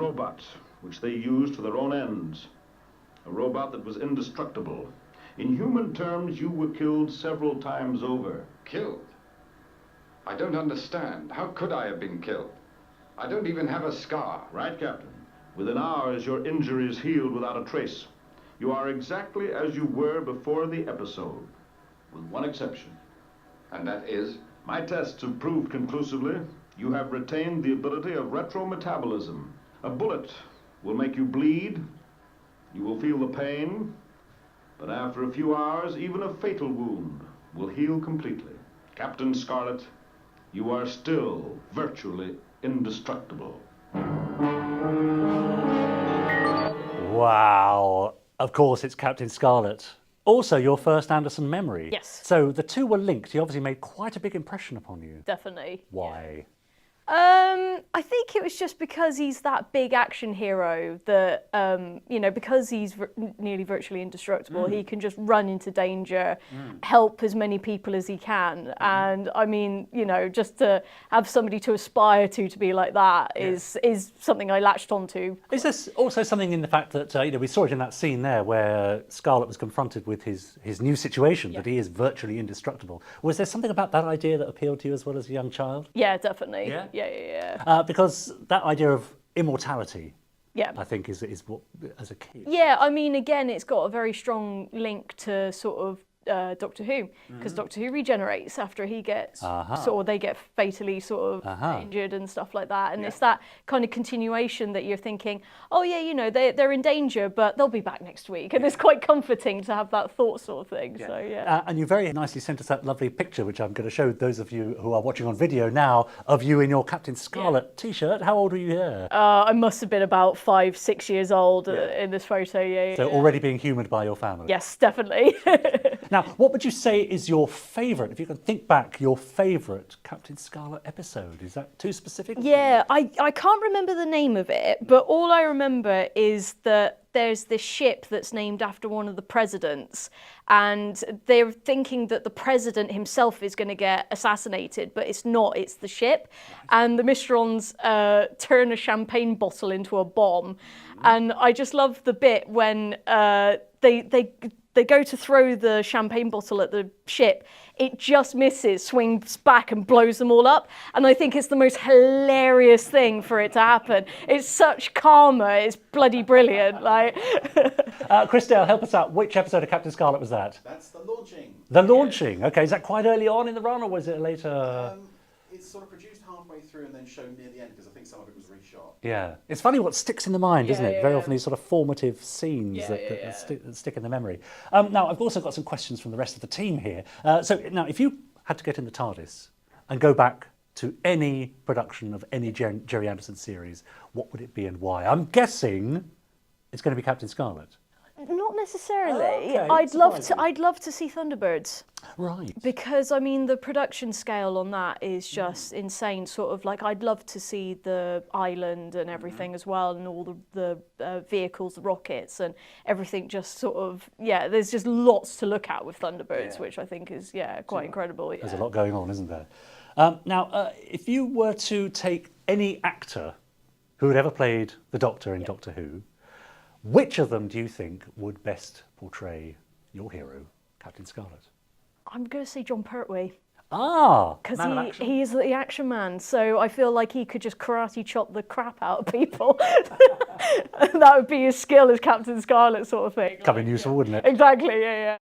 robot, which they used for their own ends. A robot that was indestructible. In human terms, you were killed several times over. Killed? I don't understand. How could I have been killed? I don't even have a scar. Right, Captain. Within hours, your injuries healed without a trace. You are exactly as you were before the episode, with one exception. And that is? My tests have proved conclusively you have retained the ability of retrometabolism. A bullet will make you bleed, you will feel the pain, but after a few hours, even a fatal wound will heal completely. Captain Scarlet, you are still virtually indestructible. Wow. Of course, it's Captain Scarlet. Also, your first Anderson memory. Yes. So the two were linked. He obviously made quite a big impression upon you. Definitely. Why? I think it was just because he's that big action hero that, because he's nearly virtually indestructible, he can just run into danger, help as many people as he can. And I mean, just to have somebody to aspire to be like that is something I latched onto. Is this also something in the fact that, we saw it in that scene there where Scarlet was confronted with his new situation, that he is virtually indestructible. Was there something about that idea that appealed to you as well as a young child? Yeah, definitely. Yeah? Yeah. Because that idea of immortality, Yeah. I think, is what, as a kid. Yeah, I mean, again, it's got a very strong link to sort of Doctor Who, because Doctor Who regenerates after he gets, they get fatally sort of injured and stuff like that. And it's that kind of continuation that you're thinking, oh yeah, they're in danger, but they'll be back next week. And it's quite comforting to have that thought sort of thing. Yeah. So yeah. And you very nicely sent us that lovely picture, which I'm going to show those of you who are watching on video now, of you in your Captain Scarlet t-shirt. How old were you here? I must have been about 5-6 years old in this photo. Yeah. So already being humoured by your family. Yes, definitely. Now, what would you say is your favourite, if you can think back, your favourite Captain Scarlet episode? Is that too specific? Yeah, I can't remember the name of it, but all I remember is that there's this ship that's named after one of the presidents, and they're thinking that the president himself is going to get assassinated, but it's not, it's the ship. Right. And the Mysterons turn a champagne bottle into a bomb. And I just love the bit when they go to throw the champagne bottle at the ship, it just misses, swings back and blows them all up. And I think it's the most hilarious thing for it to happen. It's such karma, it's bloody brilliant. Christelle, help us out. Which episode of Captain Scarlet was that? That's the launching. The launching, okay. Is that quite early on in the run, or was it later? It's sort of produced halfway through and then shown near the end, because I think some of it was reshot. Yeah. It's funny what sticks in the mind, isn't it? Very yeah. often these sort of formative scenes that stick in the memory. Now, I've also got some questions from the rest of the team here. So now, if you had to get in the TARDIS and go back to any production of any Gerry Anderson series, what would it be and why? I'm guessing it's going to be Captain Scarlet. Not necessarily. Okay, I'd love to see Thunderbirds. Right. Because I mean the production scale on that is just insane. Sort of like I'd love to see the island and everything as well, and all the vehicles, the rockets and everything. Just sort of there's just lots to look at with Thunderbirds, which I think is quite incredible. There's a lot going on, isn't there? Now, if you were to take any actor who had ever played the Doctor in Doctor Who, which of them do you think would best portray your hero, Captain Scarlet? I'm going to say John Pertwee. Because he is the action man, so I feel like he could just karate chop the crap out of people. That would be his skill as Captain Scarlet sort of thing. Coming useful, wouldn't it? Exactly, yeah.